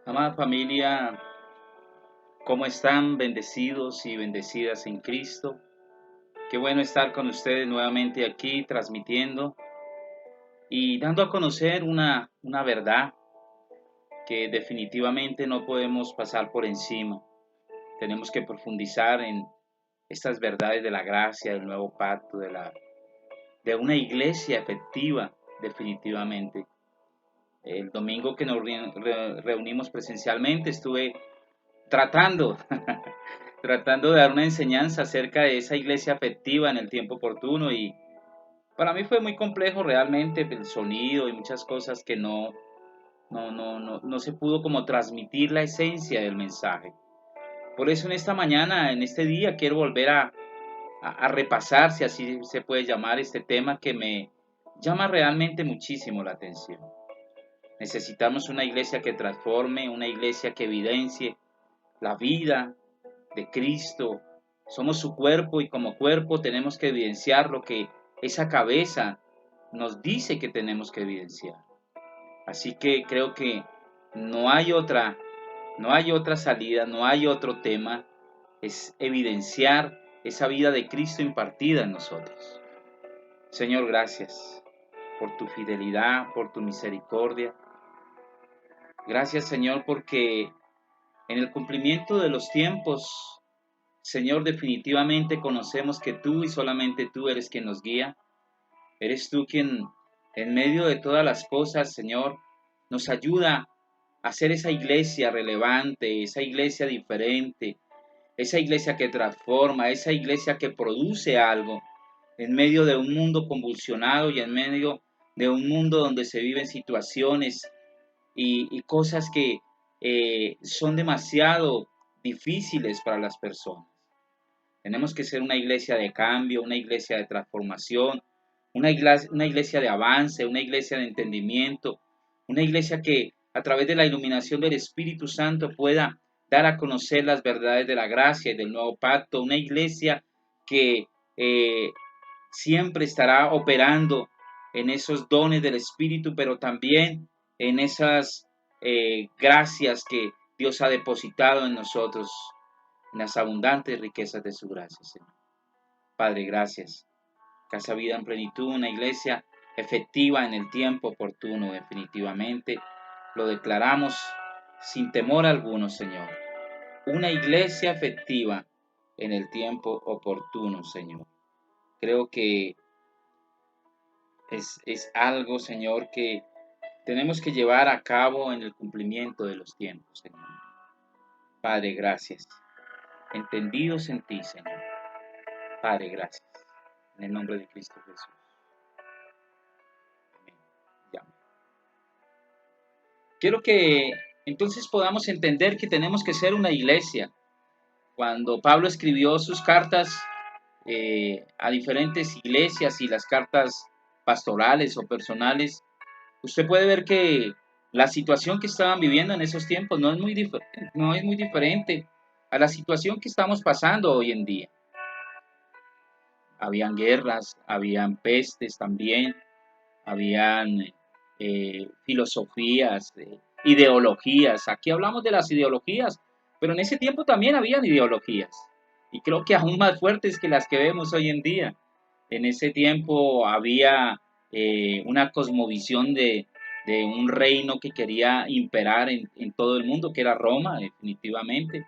Amada familia, ¿cómo están? Bendecidos y bendecidas en Cristo. Qué bueno estar con ustedes nuevamente aquí transmitiendo y dando a conocer una verdad que definitivamente no podemos pasar por encima. Tenemos que profundizar en estas verdades de la gracia, del nuevo pacto, de una iglesia efectiva, definitivamente. El domingo que nos reunimos presencialmente estuve tratando tratando de dar una enseñanza acerca de esa iglesia afectiva en el tiempo oportuno y para mí fue muy complejo realmente el sonido y muchas cosas que no se pudo como transmitir la esencia del mensaje. Por eso en esta mañana, en este día, quiero volver a repasar, si así se puede llamar, este tema que me llama realmente muchísimo la atención. Necesitamos una iglesia que transforme, una iglesia que evidencie la vida de Cristo. Somos su cuerpo y como cuerpo tenemos que evidenciar lo que esa cabeza nos dice que tenemos que evidenciar. Así que creo que no hay otra, no hay otra salida, no hay otro tema, es evidenciar esa vida de Cristo impartida en nosotros. Señor, gracias por tu fidelidad, por tu misericordia. Gracias, Señor, porque en el cumplimiento de los tiempos, Señor, definitivamente conocemos que tú y solamente tú eres quien nos guía. Eres tú quien, en medio de todas las cosas, Señor, nos ayuda a hacer esa iglesia relevante, esa iglesia diferente, esa iglesia que transforma, esa iglesia que produce algo en medio de un mundo convulsionado y en medio de un mundo donde se viven situaciones y cosas que son demasiado difíciles para las personas. Tenemos que ser una iglesia de cambio, una iglesia de transformación, una iglesia de avance, una iglesia de entendimiento, una iglesia que a través de la iluminación del Espíritu Santo pueda dar a conocer las verdades de la gracia y del nuevo pacto, una iglesia que siempre estará operando en esos dones del Espíritu, pero también en esas gracias que Dios ha depositado en nosotros, en las abundantes riquezas de su gracia, Señor. Padre, gracias. Casa Vida en Plenitud, una iglesia efectiva en el tiempo oportuno, definitivamente. Lo declaramos sin temor alguno, Señor. Una iglesia efectiva en el tiempo oportuno, Señor. Creo que es algo, Señor, que tenemos que llevar a cabo en el cumplimiento de los tiempos, Señor. Padre, gracias. Entendidos en ti, Señor. Padre, gracias. En el nombre de Cristo Jesús. Amén. Ya. Quiero que entonces podamos entender que tenemos que ser una iglesia. Cuando Pablo escribió sus cartas a diferentes iglesias y las cartas pastorales o personales, usted puede ver que la situación que estaban viviendo en esos tiempos no es muy diferente a la situación que estamos pasando hoy en día. Habían guerras, habían pestes también, habían filosofías, ideologías. Aquí hablamos de las ideologías, pero en ese tiempo también habían ideologías. Y creo que aún más fuertes que las que vemos hoy en día. En ese tiempo había una cosmovisión de un reino que quería imperar en todo el mundo, que era Roma, definitivamente.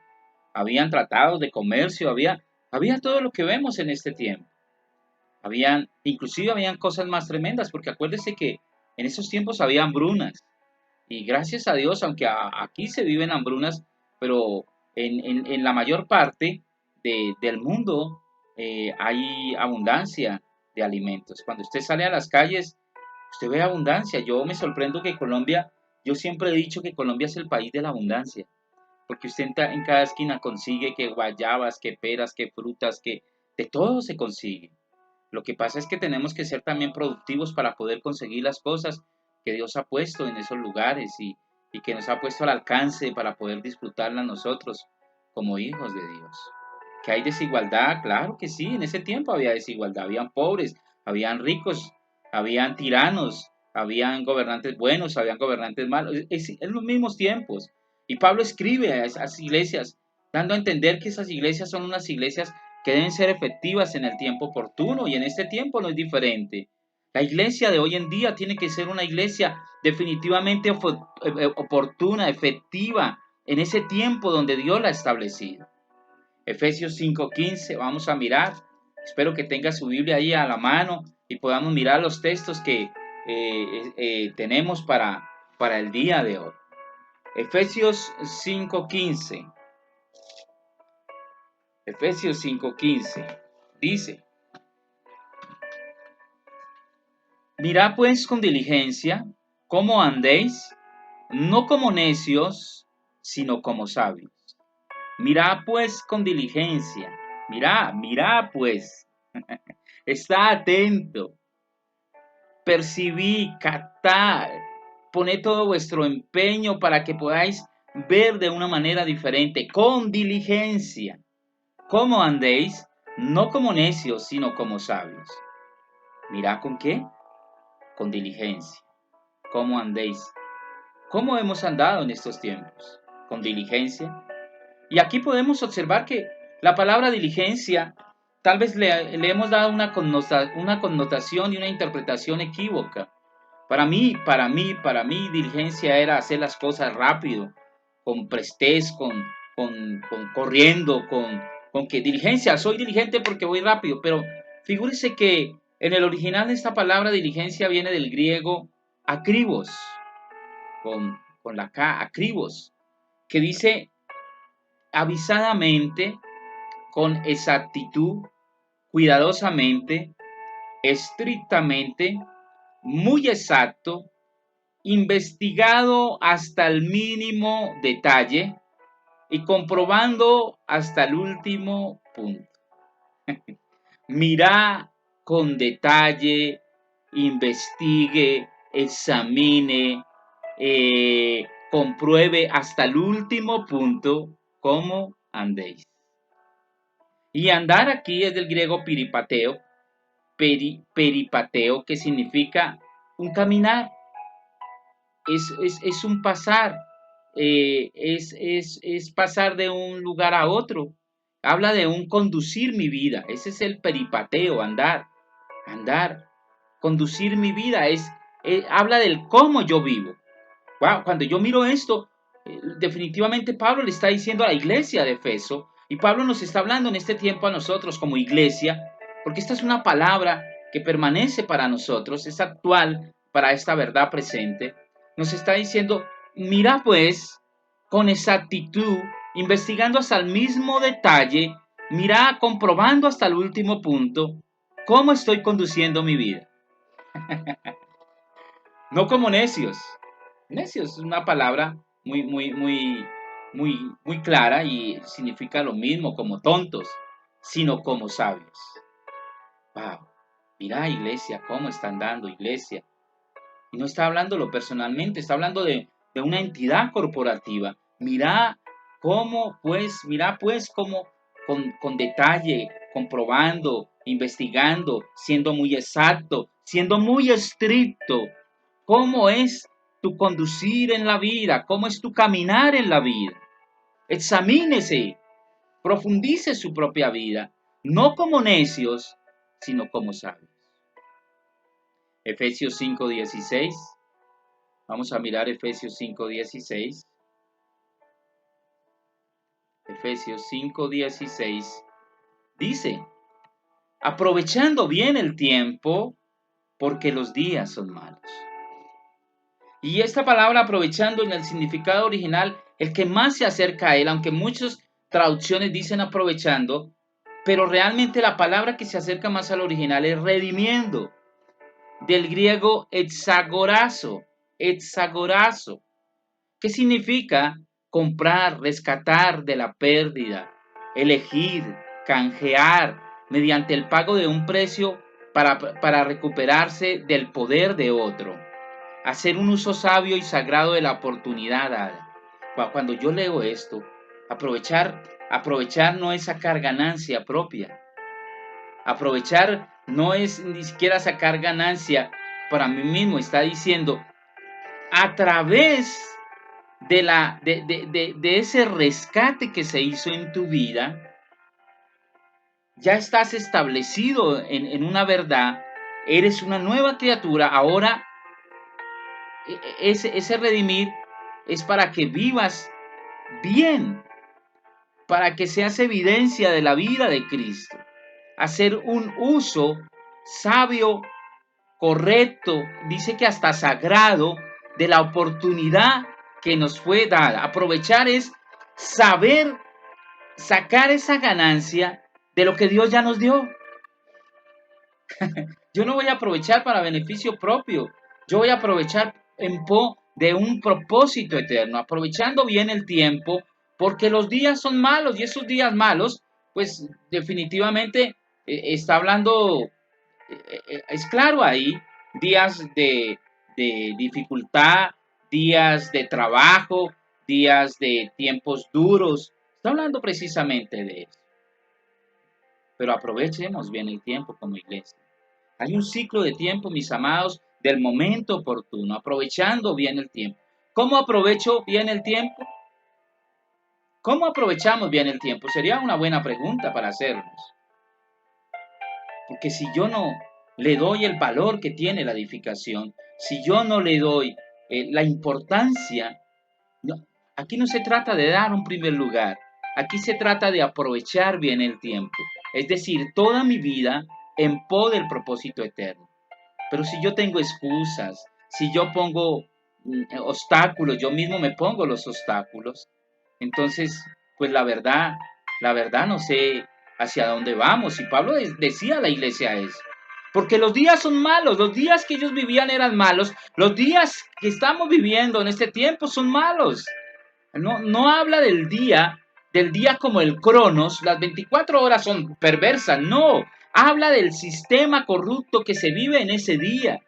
Habían tratados de comercio, había todo lo que vemos en este tiempo. Inclusive habían cosas más tremendas, porque acuérdese que en esos tiempos había hambrunas. Y gracias a Dios, aunque aquí se viven hambrunas, pero en la mayor parte del mundo hay abundancia de alimentos. Cuando usted sale a las calles, usted ve abundancia. Yo me sorprendo que Colombia, yo siempre he dicho que Colombia es el país de la abundancia, porque usted en cada esquina consigue que guayabas, que peras, que frutas, que de todo se consigue. Lo que pasa es que tenemos que ser también productivos para poder conseguir las cosas que Dios ha puesto en esos lugares y que nos ha puesto al alcance para poder disfrutarlas nosotros como hijos de Dios. ¿Que hay desigualdad? Claro que sí, en ese tiempo había desigualdad, habían pobres, habían ricos, habían tiranos, habían gobernantes buenos, habían gobernantes malos, es en los mismos tiempos, Y Pablo escribe a esas iglesias, dando a entender que esas iglesias son unas iglesias que deben ser efectivas en el tiempo oportuno, y en este tiempo no es diferente. La iglesia de hoy en día tiene que ser una iglesia definitivamente oportuna, efectiva, en ese tiempo donde Dios la ha establecido. Efesios 5:15, vamos a mirar. Espero que tenga su Biblia ahí a la mano y podamos mirar los textos que tenemos para el día de hoy. Efesios 5:15. Efesios 5:15 dice: mirad pues con diligencia cómo andéis, no como necios, sino como sabios. Mirad pues con diligencia. Mirad pues. Está atento. Percibí, captar. Poned todo vuestro empeño para que podáis ver de una manera diferente, con diligencia. ¿Cómo andéis? No como necios, sino como sabios. Mirad con qué. Con diligencia. ¿Cómo andéis? ¿Cómo hemos andado en estos tiempos? Con diligencia. Y aquí podemos observar que la palabra diligencia tal vez le hemos dado una connotación y una interpretación equívoca. Para mí, diligencia era hacer las cosas rápido, con prestez, con corriendo, con que diligencia, soy diligente porque voy rápido, pero figúrese que en el original esta palabra diligencia viene del griego akribos, con la K, akribos, que dice avisadamente, con exactitud, cuidadosamente, estrictamente, muy exacto, investigado hasta el mínimo detalle y comprobando hasta el último punto. Mira con detalle, investigue, examine, compruebe hasta el último punto cómo andéis. Y andar aquí es del griego peripateo, peripateo, que significa un caminar, es un pasar, es pasar de un lugar a otro. Habla de un conducir mi vida, ese es el peripateo, andar, conducir mi vida, habla del cómo yo vivo. Wow, cuando yo miro esto, definitivamente Pablo le está diciendo a la iglesia de Efeso, y Pablo nos está hablando en este tiempo a nosotros como iglesia, porque esta es una palabra que permanece para nosotros, es actual para esta verdad presente. Nos está diciendo, mira pues con exactitud, investigando hasta el mismo detalle, mira comprobando hasta el último punto cómo estoy conduciendo mi vida. No como necios. Necios es una palabra muy clara y significa lo mismo como tontos, sino como sabios. Wow. Mira, iglesia, cómo está andando, iglesia. Y no está hablándolo personalmente, está hablando de una entidad corporativa. Mira pues cómo con detalle, comprobando, investigando, siendo muy exacto, siendo muy estricto, cómo es tu conducir en la vida, cómo es tu caminar en la vida. Examínese, profundice su propia vida, no como necios, sino como sabios. Efesios 5:16. Vamos a mirar Efesios 5:16. Efesios 5:16 dice, aprovechando bien el tiempo, porque los días son malos. Y esta palabra aprovechando en el significado original, el que más se acerca a él, aunque muchas traducciones dicen aprovechando, pero realmente la palabra que se acerca más al original es redimiendo, del griego exagorazo, que significa comprar, rescatar de la pérdida, elegir, canjear mediante el pago de un precio para recuperarse del poder de otro. Hacer un uso sabio y sagrado de la oportunidad dada. Cuando yo leo esto, aprovechar no es sacar ganancia propia. Aprovechar no es ni siquiera sacar ganancia para mí mismo. Está diciendo, a través de ese rescate que se hizo en tu vida, ya estás establecido en una verdad, eres una nueva criatura. Ahora ese redimir es para que vivas bien, para que seas evidencia de la vida de Cristo. Hacer un uso sabio, correcto, dice que hasta sagrado, de la oportunidad que nos fue dada. Aprovechar es saber sacar esa ganancia de lo que Dios ya nos dio. Yo no voy a aprovechar para beneficio propio, yo voy a aprovechar en pos de un propósito eterno, aprovechando bien el tiempo, porque los días son malos y esos días malos, pues definitivamente está hablando, es claro ahí, días de dificultad, días de trabajo, días de tiempos duros, está hablando precisamente de eso, pero aprovechemos bien el tiempo como iglesia. Hay un ciclo de tiempo, mis amados, del momento oportuno, aprovechando bien el tiempo. ¿Cómo aprovecho bien el tiempo? ¿Cómo aprovechamos bien el tiempo? Sería una buena pregunta para hacernos. Porque si yo no le doy el valor que tiene la edificación, si yo no le doy la importancia, no, aquí no se trata de dar un primer lugar, aquí se trata de aprovechar bien el tiempo. Es decir, toda mi vida en pos del propósito eterno. Pero si yo tengo excusas, si yo pongo obstáculos, yo mismo me pongo los obstáculos, entonces, pues la verdad no sé hacia dónde vamos. Y Pablo decía a la iglesia eso. Porque los días son malos, los días que ellos vivían eran malos, los días que estamos viviendo en este tiempo son malos. No habla del día como el Cronos, las 24 horas son perversas, no, habla del sistema corrupto que se vive en ese día.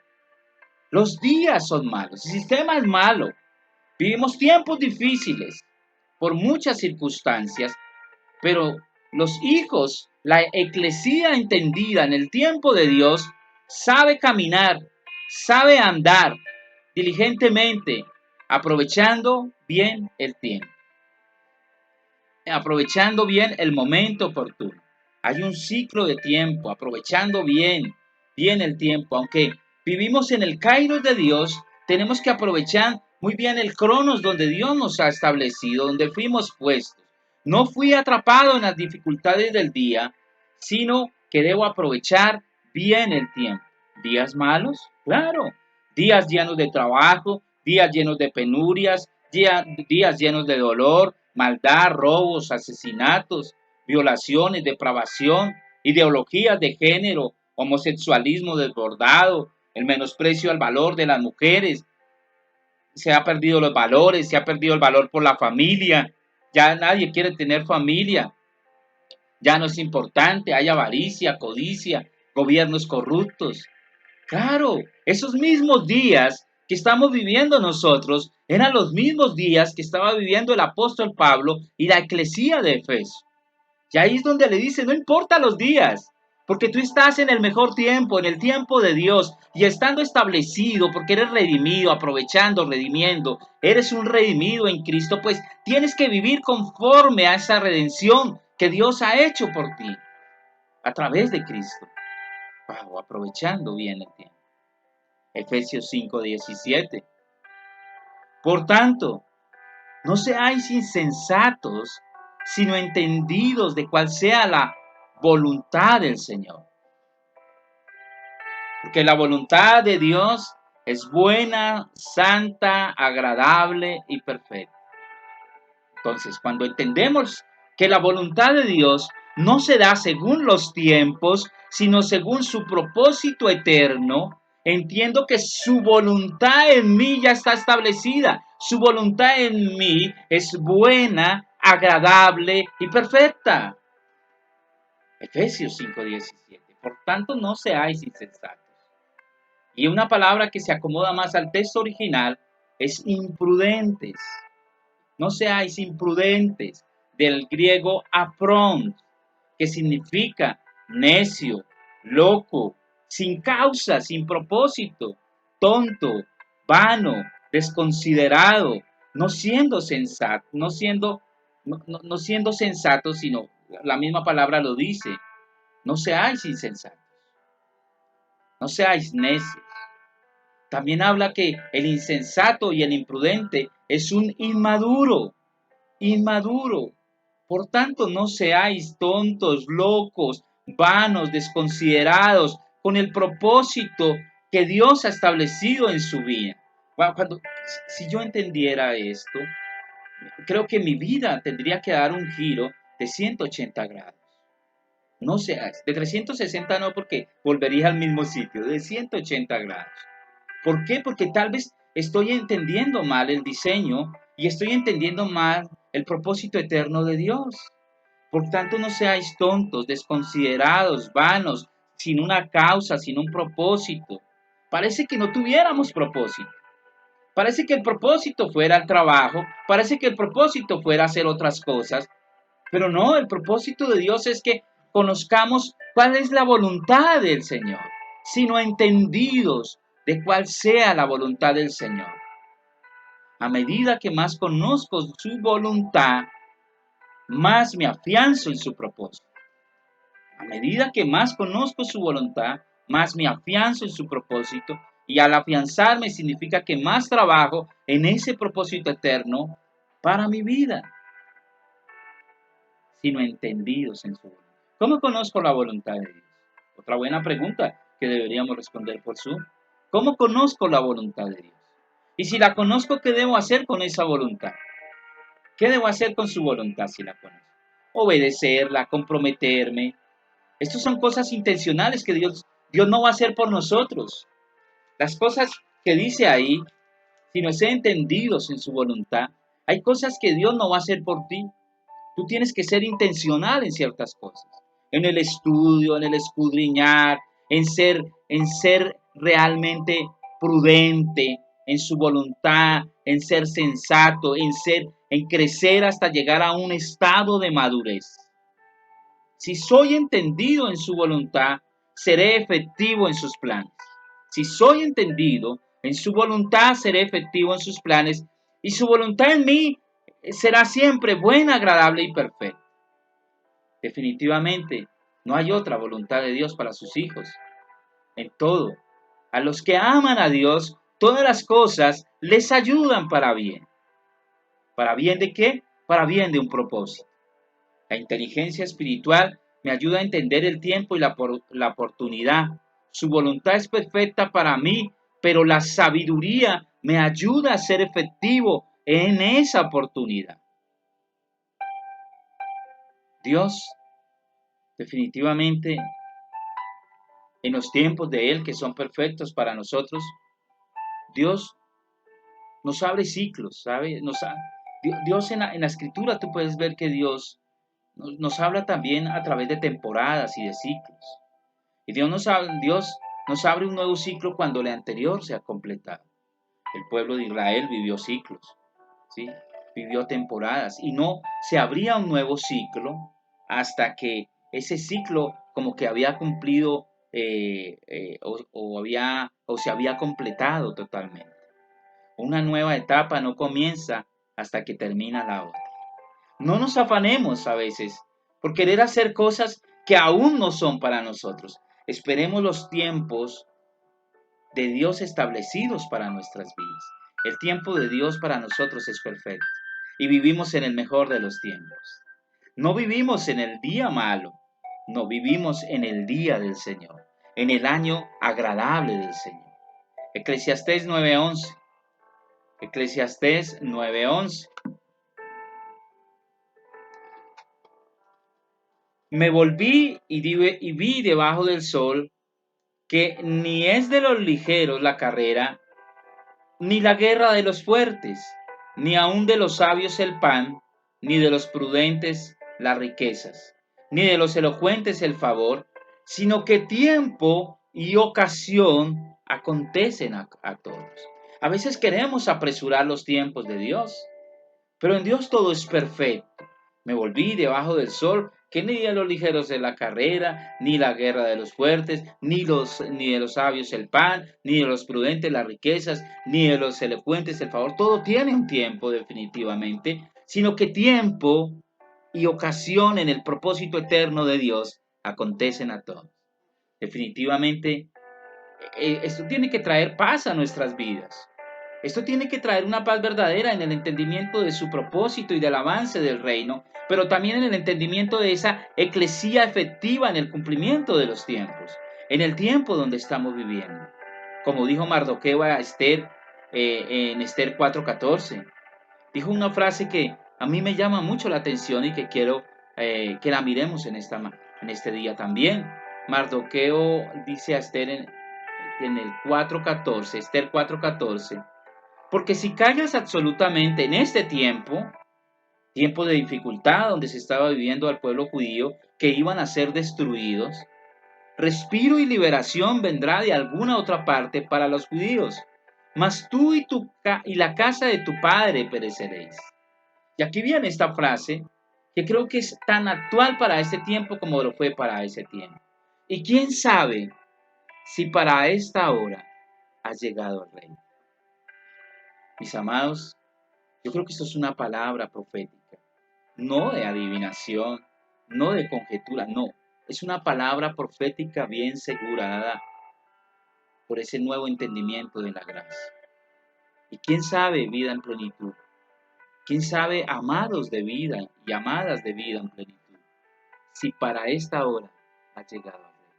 Los días son malos, el sistema es malo, vivimos tiempos difíciles por muchas circunstancias, pero los hijos, la eclesía entendida en el tiempo de Dios, sabe caminar, sabe andar diligentemente, aprovechando bien el tiempo, aprovechando bien el momento oportuno. Hay un ciclo de tiempo, aprovechando bien el tiempo. Aunque vivimos en el Kairos de Dios, tenemos que aprovechar muy bien el Cronos donde Dios nos ha establecido, donde fuimos puestos. No fui atrapado en las dificultades del día, sino que debo aprovechar bien el tiempo. ¿Días malos? Claro. Días llenos de trabajo, días llenos de penurias, días llenos de dolor, maldad, robos, asesinatos, violaciones, depravación, ideologías de género, homosexualismo desbordado, el menosprecio al valor de las mujeres, se ha perdido los valores, se ha perdido el valor por la familia, ya nadie quiere tener familia, ya no es importante, hay avaricia, codicia, gobiernos corruptos. Claro, esos mismos días que estamos viviendo nosotros eran los mismos días que estaba viviendo el apóstol Pablo y la eclesía de Efeso. Y ahí es donde le dice, no importa los días, porque tú estás en el mejor tiempo, en el tiempo de Dios, y estando establecido, porque eres redimido, aprovechando, redimiendo, eres un redimido en Cristo, pues tienes que vivir conforme a esa redención que Dios ha hecho por ti, a través de Cristo. Wow, aprovechando bien el tiempo. Efesios 5:17. Por tanto, no seáis insensatos, sino entendidos de cuál sea la voluntad del Señor. Porque la voluntad de Dios es buena, santa, agradable y perfecta. Entonces, cuando entendemos que la voluntad de Dios no se da según los tiempos, sino según su propósito eterno, entiendo que su voluntad en mí ya está establecida. Su voluntad en mí es buena, agradable y perfecta. Efesios 5:17. Por tanto, no seáis insensatos. Y una palabra que se acomoda más al texto original es imprudentes. No seáis imprudentes, del griego aprón, que significa necio, loco, sin causa, sin propósito, tonto, vano, desconsiderado, no siendo sensato, no siendo sensatos, sino la misma palabra lo dice, no seáis insensatos, no seáis necios. También habla que el insensato y el imprudente es un inmaduro, inmaduro. Por tanto, no seáis tontos, locos, vanos, desconsiderados, con el propósito que Dios ha establecido en su vida. Si yo entendiera esto, creo que mi vida tendría que dar un giro de 180 grados. No seáis, de 360 no, porque volvería al mismo sitio, de 180 grados. ¿Por qué? Porque tal vez estoy entendiendo mal el diseño y estoy entendiendo mal el propósito eterno de Dios. Por tanto, no seáis tontos, desconsiderados, vanos, sin una causa, sin un propósito. Parece que no tuviéramos propósito. Parece que el propósito fuera el trabajo, parece que el propósito fuera hacer otras cosas, pero no, el propósito de Dios es que conozcamos cuál es la voluntad del Señor, sino entendidos de cuál sea la voluntad del Señor. A medida que más conozco su voluntad, más me afianzo en su propósito. A medida que más conozco su voluntad, más me afianzo en su propósito, y al afianzarme significa que más trabajo en ese propósito eterno para mi vida, sino entendidos en su voluntad. ¿Cómo conozco la voluntad de Dios? Otra buena pregunta que deberíamos responder por Zoom. ¿Cómo conozco la voluntad de Dios? Y si la conozco, ¿qué debo hacer con esa voluntad? ¿Qué debo hacer con su voluntad si la conozco? Obedecerla, comprometerme. Estas son cosas intencionales que Dios no va a hacer por nosotros. Las cosas que dice ahí, si no estén entendidos en su voluntad, hay cosas que Dios no va a hacer por ti. Tú tienes que ser intencional en ciertas cosas, en el estudio, en el escudriñar, en ser realmente prudente en su voluntad, en ser sensato, en crecer hasta llegar a un estado de madurez. Si soy entendido en su voluntad, seré efectivo en sus planes. Si soy entendido en su voluntad, seré efectivo en sus planes, y su voluntad en mí será siempre buena, agradable y perfecta. Definitivamente, no hay otra voluntad de Dios para sus hijos. En todo, a los que aman a Dios, todas las cosas les ayudan para bien. ¿Para bien de qué? Para bien de un propósito. La inteligencia espiritual me ayuda a entender el tiempo y la oportunidad. Su voluntad es perfecta para mí, pero la sabiduría me ayuda a ser efectivo en esa oportunidad. Dios, definitivamente, en los tiempos de Él que son perfectos para nosotros, Dios nos abre ciclos, ¿sabe? Dios en la escritura tú puedes ver que Dios nos habla también a través de temporadas y de ciclos. Y Dios nos abre un nuevo ciclo cuando el anterior se ha completado. El pueblo de Israel vivió ciclos, ¿sí? Vivió temporadas y no se abría un nuevo ciclo hasta que ese ciclo como que había cumplido o se había completado totalmente. Una nueva etapa no comienza hasta que termina la otra. No nos afanemos a veces por querer hacer cosas que aún no son para nosotros. Esperemos los tiempos de Dios establecidos para nuestras vidas. El tiempo de Dios para nosotros es perfecto y vivimos en el mejor de los tiempos. No vivimos en el día malo, no vivimos en el día del Señor, en el año agradable del Señor. Eclesiastés 9:11. Eclesiastés 9:11. Me volví y vi debajo del sol que ni es de los ligeros la carrera, ni la guerra de los fuertes, ni aun de los sabios el pan, ni de los prudentes las riquezas, ni de los elocuentes el favor, sino que tiempo y ocasión acontecen a todos. A veces queremos apresurar los tiempos de Dios, pero en Dios todo es perfecto. Me volví debajo del sol que ni de los ligeros es la carrera, ni la guerra de los fuertes, ni de los sabios el pan, ni de los prudentes las riquezas, ni de los elocuentes el favor. Todo tiene un tiempo definitivamente, sino que tiempo y ocasión en el propósito eterno de Dios acontecen a todos. Definitivamente, esto tiene que traer paz a nuestras vidas. Esto tiene que traer una paz verdadera en el entendimiento de su propósito y del avance del reino, pero también en el entendimiento de esa eclesía efectiva en el cumplimiento de los tiempos, en el tiempo donde estamos viviendo. Como dijo Mardoqueo a Esther en Esther 4:14, dijo una frase que a mí me llama mucho la atención y que quiero que la miremos en este día también. Mardoqueo dice a Esther en el 4:14, Esther 4:14, porque si callas absolutamente en este tiempo, tiempo de dificultad donde se estaba viviendo al pueblo judío, que iban a ser destruidos, respiro y liberación vendrá de alguna otra parte para los judíos, mas tú y la casa de tu padre pereceréis. Y aquí viene esta frase que creo que es tan actual para este tiempo como lo fue para ese tiempo. Y quién sabe si para esta hora has llegado al reino. Mis amados, yo creo que esto es una palabra profética, no de adivinación, no de conjetura, no. Es una palabra profética bien segura por ese nuevo entendimiento de la gracia. Y quién sabe vida en plenitud. Quién sabe amados de vida y amadas de vida en plenitud. Si para esta hora ha llegado al reino.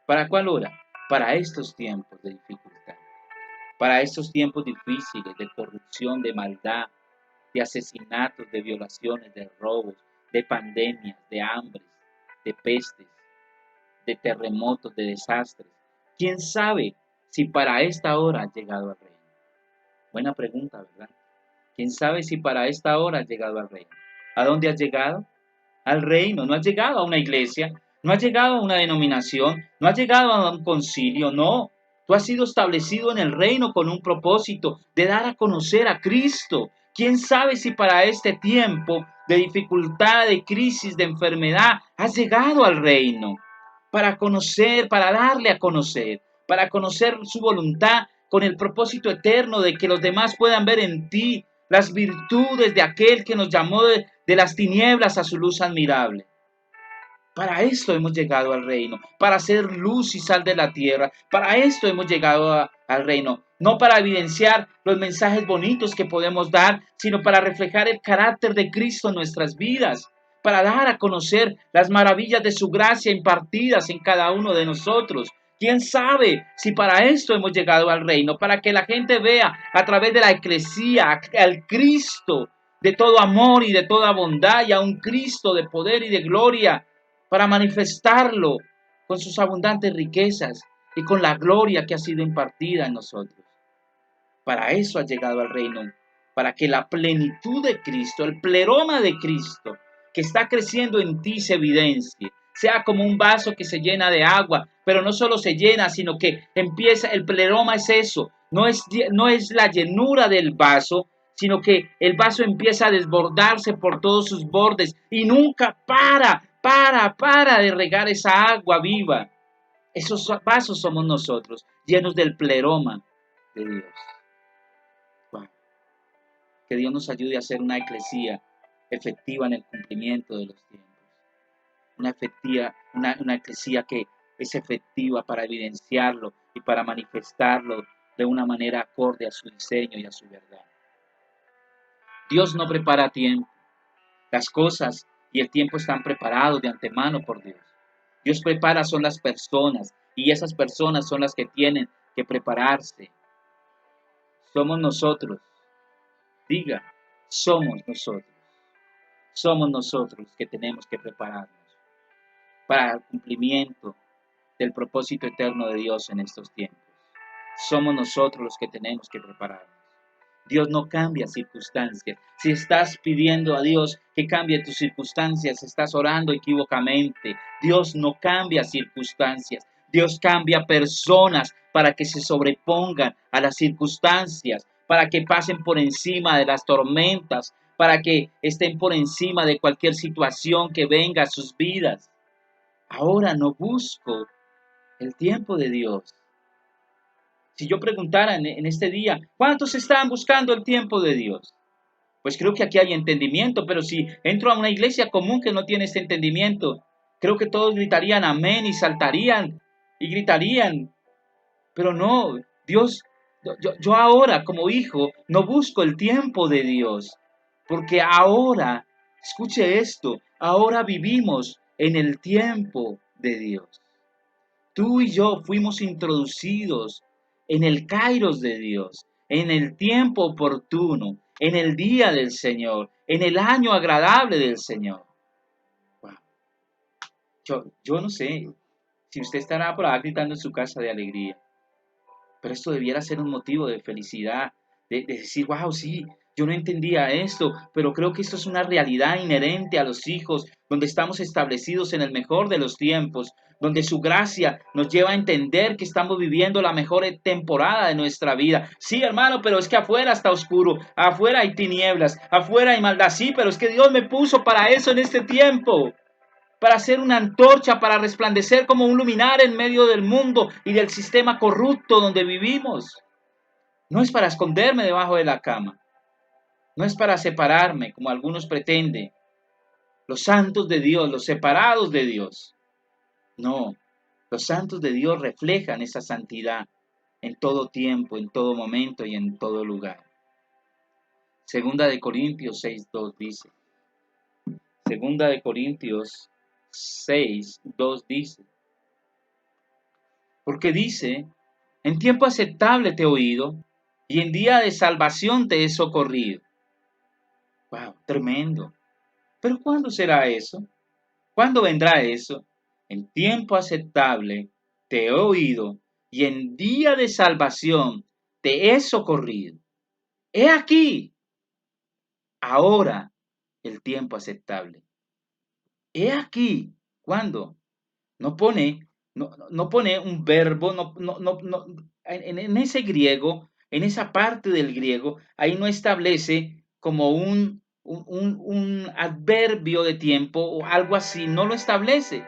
¿Para cuál hora? Para estos tiempos de dificultad. Para estos tiempos difíciles de corrupción, de maldad, de asesinatos, de violaciones, de robos, de pandemias, de hambres, de pestes, de terremotos, de desastres. ¿Quién sabe si para esta hora ha llegado al reino? Buena pregunta, ¿verdad? ¿Quién sabe si para esta hora has llegado al reino? ¿A dónde has llegado? Al reino. No has llegado a una iglesia, no has llegado a una denominación, no has llegado a un concilio, no. Tú has sido establecido en el reino con un propósito de dar a conocer a Cristo. ¿Quién sabe si para este tiempo de dificultad, de crisis, de enfermedad, has llegado al reino? Para conocer, para darle a conocer, para conocer su voluntad con el propósito eterno de que los demás puedan ver en ti las virtudes de aquel que nos llamó de las tinieblas a su luz admirable. Para esto hemos llegado al reino, para ser luz y sal de la tierra. Para esto hemos llegado al reino, no para evidenciar los mensajes bonitos que podemos dar, sino para reflejar el carácter de Cristo en nuestras vidas, para dar a conocer las maravillas de su gracia impartidas en cada uno de nosotros. ¿Quién sabe si para esto hemos llegado al reino? Para que la gente vea a través de la eclesía al Cristo de todo amor y de toda bondad, y a un Cristo de poder y de gloria, para manifestarlo con sus abundantes riquezas y con la gloria que ha sido impartida en nosotros. Para eso ha llegado al reino, para que la plenitud de Cristo, el pleroma de Cristo, que está creciendo en ti, se evidencie. Sea como un vaso que se llena de agua, pero no solo se llena, sino que empieza, el pleroma es eso, no es la llenura del vaso, sino que el vaso empieza a desbordarse por todos sus bordes y nunca para de regar esa agua viva. Esos vasos somos nosotros, llenos del pleroma de Dios. Wow. Que Dios nos ayude a ser una eclesía efectiva en el cumplimiento de los tiempos. Una eclesía que es efectiva para evidenciarlo y para manifestarlo de una manera acorde a su diseño y a su verdad. Dios no prepara tiempo. Las cosas y el tiempo están preparados de antemano por Dios. Dios prepara son las personas, y esas personas son las que tienen que prepararse. Somos nosotros. Diga, somos nosotros. Somos nosotros que tenemos que prepararnos para el cumplimiento del propósito eterno de Dios en estos tiempos. Somos nosotros los que tenemos que prepararnos. Dios no cambia circunstancias. Si estás pidiendo a Dios que cambie tus circunstancias, estás orando equivocamente. Dios no cambia circunstancias. Dios cambia personas para que se sobrepongan a las circunstancias, para que pasen por encima de las tormentas, para que estén por encima de cualquier situación que venga a sus vidas. Ahora no busco el tiempo de Dios. Si yo preguntara en este día, ¿cuántos están buscando el tiempo de Dios? Pues creo que aquí hay entendimiento, pero si entro a una iglesia común que no tiene este entendimiento, creo que todos gritarían amén y saltarían y gritarían. Pero no, Dios, yo ahora como hijo no busco el tiempo de Dios, porque ahora, escuche esto, ahora vivimos en el tiempo de Dios. Tú y yo fuimos introducidos en el kairos de Dios, en el tiempo oportuno, en el día del Señor, en el año agradable del Señor. Wow. Yo no sé si usted estará por ahí gritando en su casa de alegría, pero esto debiera ser un motivo de felicidad, de decir, wow, sí, yo no entendía esto, pero creo que esto es una realidad inherente a los hijos, donde estamos establecidos en el mejor de los tiempos, donde su gracia nos lleva a entender que estamos viviendo la mejor temporada de nuestra vida. Sí, hermano, pero es que afuera está oscuro, afuera hay tinieblas, afuera hay maldad. Sí, pero es que Dios me puso para eso en este tiempo, para ser una antorcha, para resplandecer como un luminar en medio del mundo y del sistema corrupto donde vivimos. No es para esconderme debajo de la cama, no es para separarme como algunos pretenden, los santos de Dios, los separados de Dios. No, los santos de Dios reflejan esa santidad en todo tiempo, en todo momento y en todo lugar. Segunda de Corintios 6:2 dice. Segunda de Corintios 6:2 dice. Porque dice, en tiempo aceptable te he oído y en día de salvación te he socorrido. Wow, tremendo. Pero ¿cuándo será eso? ¿Cuándo vendrá eso? En tiempo aceptable te he oído y en día de salvación te he socorrido. He aquí, ahora, el tiempo aceptable. He aquí, ¿cuándo? No pone, no pone un verbo, en ese griego, en esa parte del griego, ahí no establece como un adverbio de tiempo o algo así, no lo establece.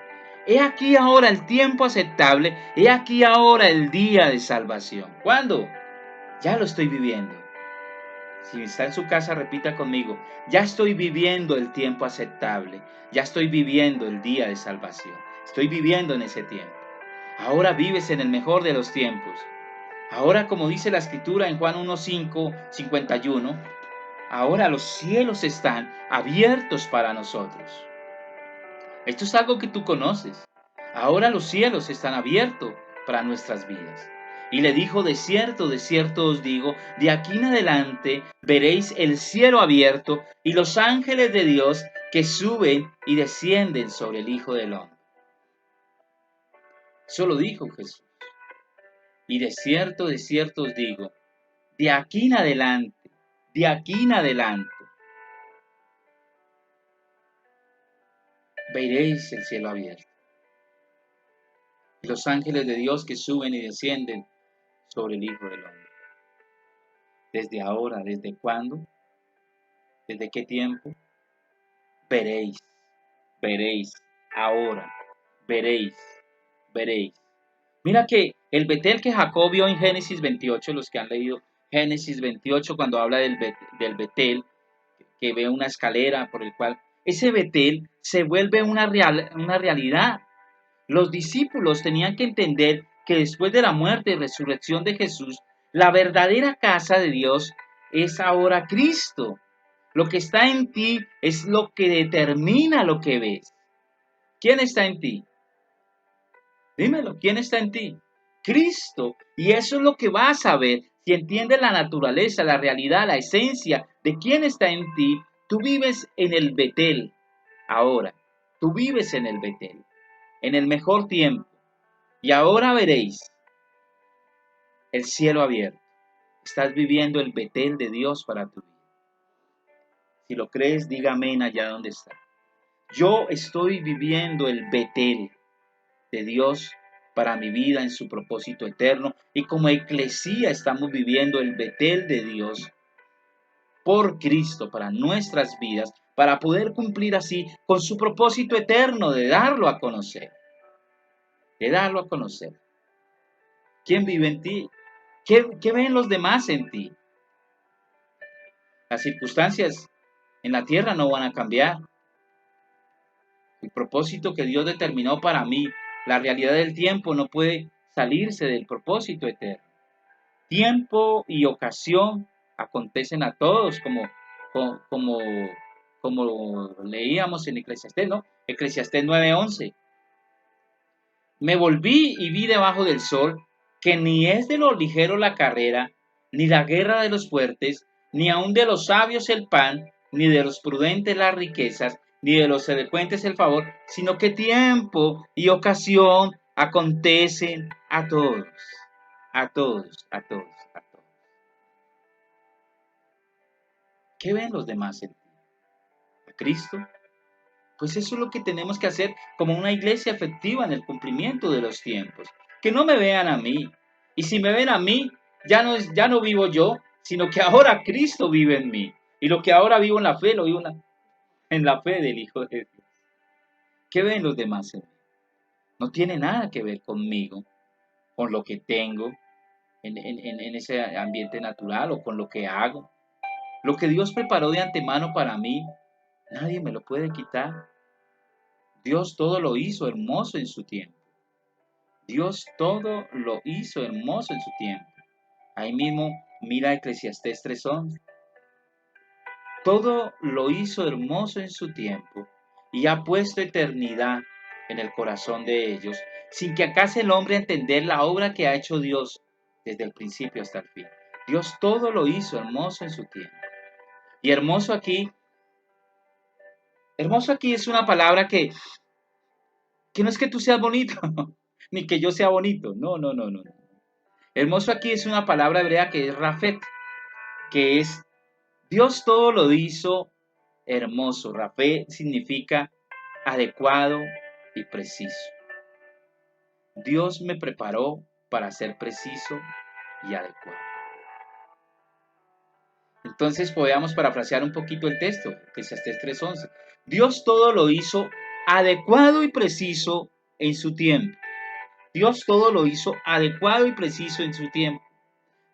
He aquí ahora el tiempo aceptable, he aquí ahora el día de salvación. ¿Cuándo? Ya lo estoy viviendo. Si está en su casa, repita conmigo, ya estoy viviendo el tiempo aceptable, ya estoy viviendo el día de salvación, estoy viviendo en ese tiempo. Ahora vives en el mejor de los tiempos. Ahora, como dice la escritura en Juan 1:51, ahora los cielos están abiertos para nosotros. Esto es algo que tú conoces. Ahora los cielos están abiertos para nuestras vidas. Y le dijo, de cierto os digo, de aquí en adelante veréis el cielo abierto y los ángeles de Dios que suben y descienden sobre el Hijo del Hombre. Eso lo dijo Jesús. Y de cierto os digo, de aquí en adelante, veréis el cielo abierto. Y los ángeles de Dios que suben y descienden sobre el Hijo del Hombre. Desde ahora, ¿desde cuándo? ¿Desde qué tiempo? Veréis, veréis, ahora, veréis, veréis. Mira que el Betel que Jacob vio en Génesis 28, los que han leído Génesis 28, cuando habla del Betel, que ve una escalera por el cual ese Betel se vuelve una realidad. Los discípulos tenían que entender que después de la muerte y resurrección de Jesús, la verdadera casa de Dios es ahora Cristo. Lo que está en ti es lo que determina lo que ves. ¿Quién está en ti? Dímelo, ¿quién está en ti? Cristo. Y eso es lo que vas a ver. Si entiendes la naturaleza, la realidad, la esencia de quién está en ti, tú vives en el Betel. Ahora, tú vives en el Betel, en el mejor tiempo. Y ahora veréis el cielo abierto. Estás viviendo el Betel de Dios para tu vida. Si lo crees, diga amén allá donde está. Yo estoy viviendo el Betel de Dios para mi vida en su propósito eterno. Y como eclesía estamos viviendo el Betel de Dios por Cristo para nuestras vidas, para poder cumplir así con su propósito eterno de darlo a conocer, de darlo a conocer. ¿Quién vive en ti? ¿Qué ven los demás en ti? Las circunstancias en la tierra no van a cambiar. El propósito que Dios determinó para mí, la realidad del tiempo no puede salirse del propósito eterno. Tiempo y ocasión acontecen a todos, como, como leíamos en Eclesiastés, ¿no? Eclesiastés 9:11. Me volví y vi debajo del sol que ni es de los ligeros la carrera, ni la guerra de los fuertes, ni aun de los sabios el pan, ni de los prudentes las riquezas, ni de los elocuentes el favor, sino que tiempo y ocasión acontecen a todos, a todos, a todos, a todos. ¿Qué ven los demás en ti? ¿A Cristo? Pues eso es lo que tenemos que hacer como una iglesia efectiva en el cumplimiento de los tiempos. Que no me vean a mí. Y si me ven a mí, ya no vivo yo, sino que ahora Cristo vive en mí. Y lo que ahora vivo en la fe, lo vivo en la fe del Hijo de Dios. ¿Qué ven los demás en mí? No tiene nada que ver conmigo, con lo que tengo en ese ambiente natural o con lo que hago. Lo que Dios preparó de antemano para mí, nadie me lo puede quitar. Dios todo lo hizo hermoso en su tiempo. Dios todo lo hizo hermoso en su tiempo. Ahí mismo mira Eclesiastés 3:11. Todo lo hizo hermoso en su tiempo y ha puesto eternidad en el corazón de ellos, sin que acaso el hombre entender la obra que ha hecho Dios desde el principio hasta el fin. Dios todo lo hizo hermoso en su tiempo. Y hermoso aquí es una palabra que no es que tú seas bonito, ni que yo sea bonito. No, no, no, no. Hermoso aquí es una palabra hebrea que es rafet, que es Dios todo lo hizo hermoso. Rafet significa adecuado y preciso. Dios me preparó para ser preciso y adecuado. Entonces podemos parafrasear un poquito el texto, Eclesiastés 3:11. Dios todo lo hizo adecuado y preciso en su tiempo. Dios todo lo hizo adecuado y preciso en su tiempo.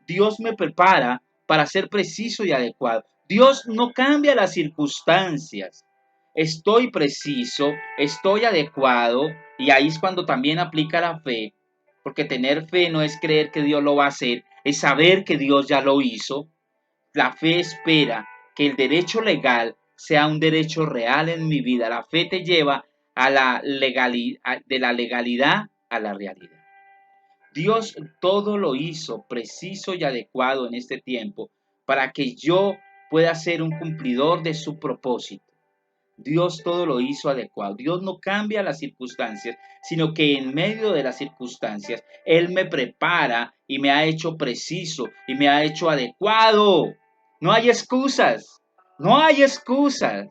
Dios me prepara para ser preciso y adecuado. Dios no cambia las circunstancias. Estoy preciso, estoy adecuado, y ahí es cuando también aplica la fe, porque tener fe no es creer que Dios lo va a hacer, es saber que Dios ya lo hizo. La fe espera que el derecho legal sea un derecho real en mi vida. La fe te lleva a de la legalidad a la realidad. Dios todo lo hizo preciso y adecuado en este tiempo para que yo pueda ser un cumplidor de su propósito. Dios todo lo hizo adecuado. Dios no cambia las circunstancias, sino que en medio de las circunstancias, Él me prepara y me ha hecho preciso y me ha hecho adecuado. No hay excusas, no hay excusas.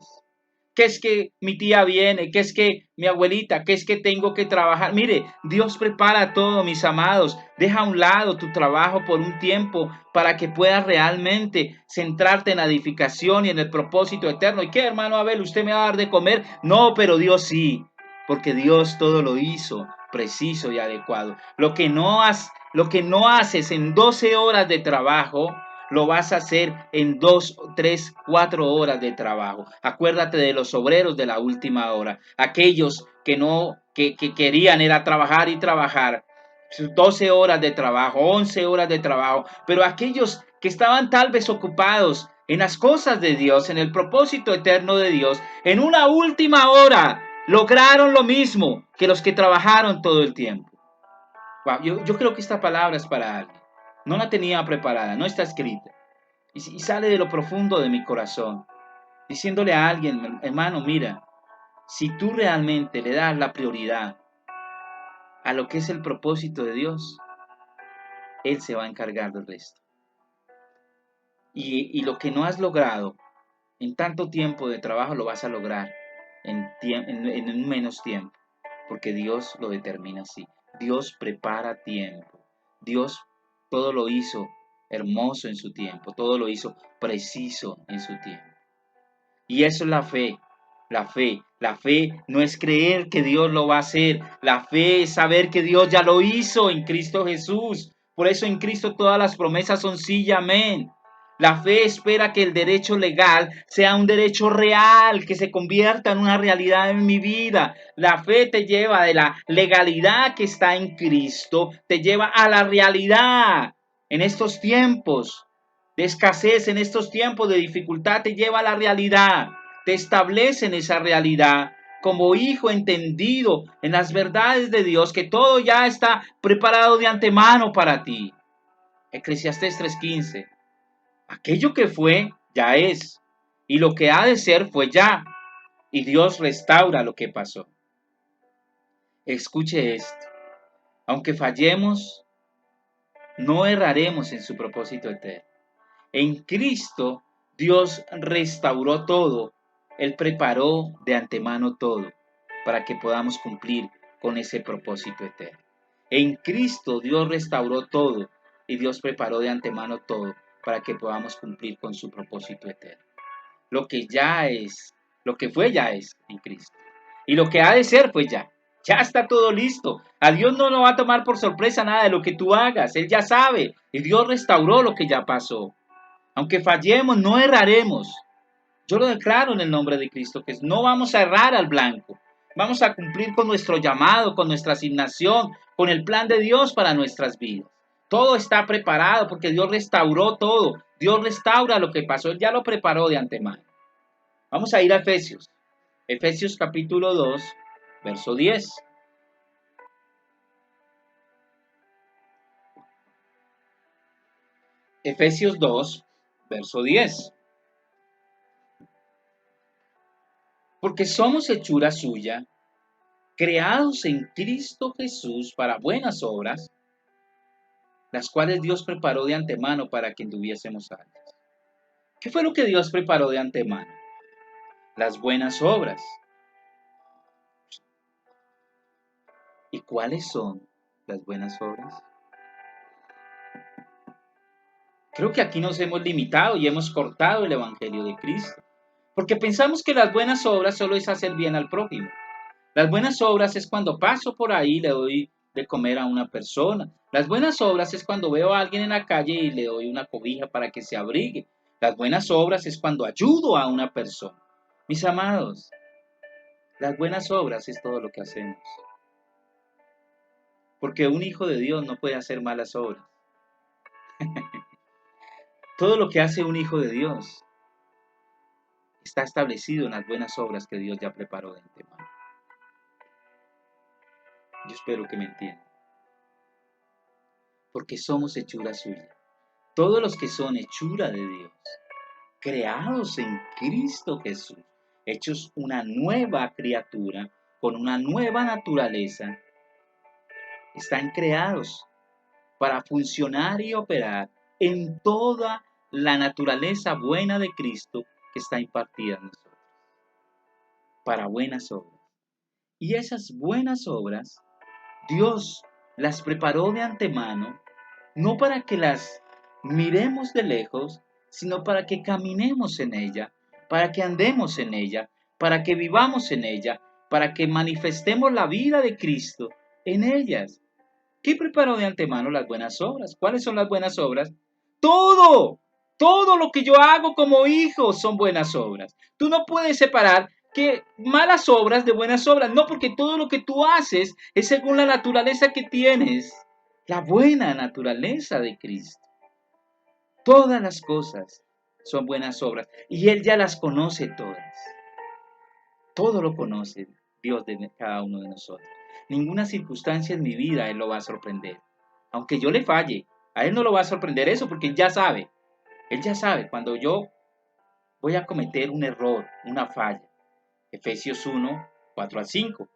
¿Qué es que mi tía viene? ¿Qué es que mi abuelita? ¿Qué es que tengo que trabajar? Mire, Dios prepara todo, mis amados. Deja a un lado tu trabajo por un tiempo para que puedas realmente centrarte en la edificación y en el propósito eterno. ¿Y qué, hermano Abel? ¿Usted me va a dar de comer? No, pero Dios sí, porque Dios todo lo hizo preciso y adecuado. Lo que no haces en 12 horas de trabajo, lo vas a hacer en 2, 3, 4 horas de trabajo. Acuérdate de los obreros de la última hora, aquellos que no, que querían era trabajar y trabajar, sus 12 horas de trabajo, 11 horas de trabajo, pero aquellos que estaban tal vez ocupados en las cosas de Dios, en el propósito eterno de Dios, en una última hora lograron lo mismo que los que trabajaron todo el tiempo. Wow, yo creo que esta palabra es para alguien. No la tenía preparada, no está escrita. Y sale de lo profundo de mi corazón, diciéndole a alguien, hermano, mira, si tú realmente le das la prioridad a lo que es el propósito de Dios, Él se va a encargar del resto. Y lo que no has logrado en tanto tiempo de trabajo, lo vas a lograr en un menos tiempo, porque Dios lo determina así. Dios prepara tiempo. Dios todo lo hizo hermoso en su tiempo, todo lo hizo preciso en su tiempo. Y eso es la fe. La fe, la fe no es creer que Dios lo va a hacer. La fe es saber que Dios ya lo hizo en Cristo Jesús. Por eso en Cristo todas las promesas son sí y amén. La fe espera que el derecho legal sea un derecho real, que se convierta en una realidad en mi vida. La fe te lleva de la legalidad que está en Cristo, te lleva a la realidad en estos tiempos de escasez, en estos tiempos de dificultad, te lleva a la realidad, te establece en esa realidad como hijo entendido en las verdades de Dios, que todo ya está preparado de antemano para ti. Eclesiastés 3:15. Aquello que fue, ya es, y lo que ha de ser, fue ya, y Dios restaura lo que pasó. Escuche esto, aunque fallemos, no erraremos en su propósito eterno. En Cristo, Dios restauró todo, Él preparó de antemano todo para que podamos cumplir con ese propósito eterno. En Cristo, Dios restauró todo y Dios preparó de antemano todo para que podamos cumplir con su propósito eterno. Lo que ya es, lo que fue ya es en Cristo. Y lo que ha de ser, pues ya. Ya está todo listo. A Dios no nos va a tomar por sorpresa nada de lo que tú hagas. Él ya sabe. Y Dios restauró lo que ya pasó. Aunque fallemos, no erraremos. Yo lo declaro en el nombre de Cristo, que no vamos a errar al blanco. Vamos a cumplir con nuestro llamado, con nuestra asignación, con el plan de Dios para nuestras vidas. Todo está preparado porque Dios restauró todo. Dios restaura lo que pasó. Él ya lo preparó de antemano. Vamos a ir a Efesios. Efesios capítulo 2, verso 10. Efesios 2, verso 10. Porque somos hechura suya, creados en Cristo Jesús para buenas obras, las cuales Dios preparó de antemano para que anduviésemos altas. ¿Qué fue lo que Dios preparó de antemano? Las buenas obras. ¿Y cuáles son las buenas obras? Creo que aquí nos hemos limitado y hemos cortado el Evangelio de Cristo, porque pensamos que las buenas obras solo es hacer bien al prójimo. Las buenas obras es cuando paso por ahí y le doy de comer a una persona. Las buenas obras es cuando veo a alguien en la calle y le doy una cobija para que se abrigue. Las buenas obras es cuando ayudo a una persona. Mis amados, las buenas obras es todo lo que hacemos. Porque un hijo de Dios no puede hacer malas obras. Todo lo que hace un hijo de Dios está establecido en las buenas obras que Dios ya preparó de antemano. Yo espero que me entiendan. Porque somos hechura suya. Todos los que son hechura de Dios, creados en Cristo Jesús, hechos una nueva criatura, con una nueva naturaleza, están creados para funcionar y operar en toda la naturaleza buena de Cristo que está impartida en nosotros, para buenas obras. Y esas buenas obras, Dios las preparó de antemano, no para que las miremos de lejos, sino para que caminemos en ella, para que andemos en ella, para que vivamos en ella, para que manifestemos la vida de Cristo en ellas. ¿Qué preparó de antemano? Las buenas obras. ¿Cuáles son las buenas obras? Todo, todo lo que yo hago como hijo son buenas obras. Tú no puedes separar que malas obras de buenas obras, no, porque todo lo que tú haces es según la naturaleza que tienes, la buena naturaleza de Cristo. Todas las cosas son buenas obras y Él ya las conoce todas. Todo lo conoce Dios de cada uno de nosotros. Ninguna circunstancia en mi vida Él lo va a sorprender. Aunque yo le falle, a Él no lo va a sorprender eso porque Él ya sabe. Él ya sabe cuando yo voy a cometer un error, una falla. Efesios 1, 4 al 5.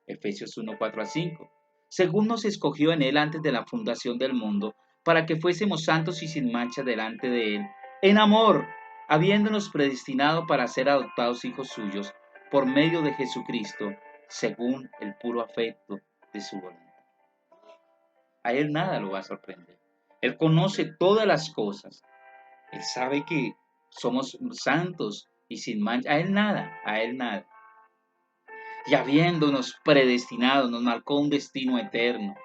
Efesios 1, 4 al 5. Según nos escogió en Él antes de la fundación del mundo, para que fuésemos santos y sin mancha delante de Él, en amor, habiéndonos predestinado para ser adoptados hijos suyos por medio de Jesucristo, según el puro afecto de su voluntad. A Él nada lo va a sorprender. Él conoce todas las cosas. Él sabe que somos santos y sin mancha. A Él nada. Y habiéndonos predestinado, nos marcó un destino eterno